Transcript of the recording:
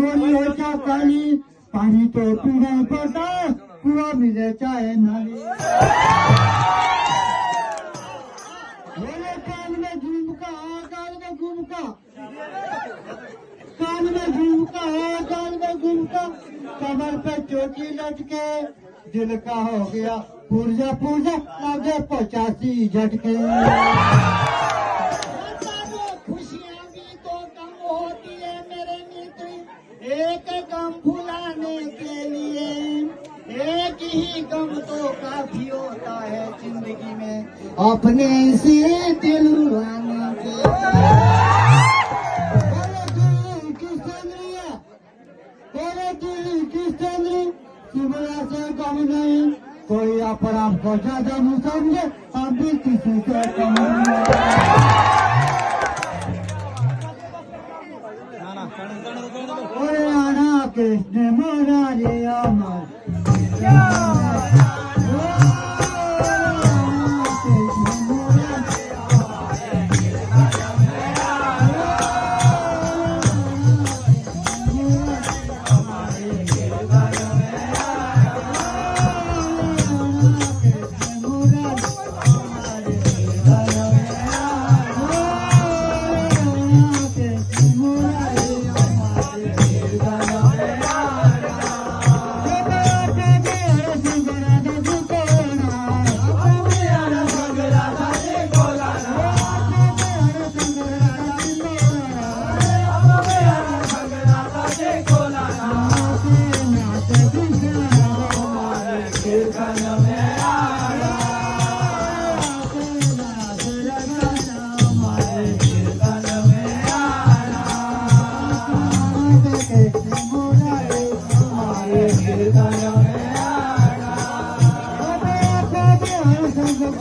गोरी हो क्या काली, पानी तो पीना पड़ता, कुआं मिले चाहे नाली। बोले कान में झुमका, कान में झुमका, कान में झुमका, कान में झुमका, कमर पे चोटी लटके, दिल का हो गया पुर्जा पुर्जा, लगे 85 झटके। खुशियाँ भी तो कम होती है मेरे मित्र, एक गम भुलाने के लिए एक ही गम तो काफी होता है जिंदगी में, अपने से दिल रुलाने के शिमला से कम नहीं, कोई अपना आपको ज्यादा नहीं समझे, हम भी किसी से कम नहीं। आना कृष्ण मुरारी अमर लिए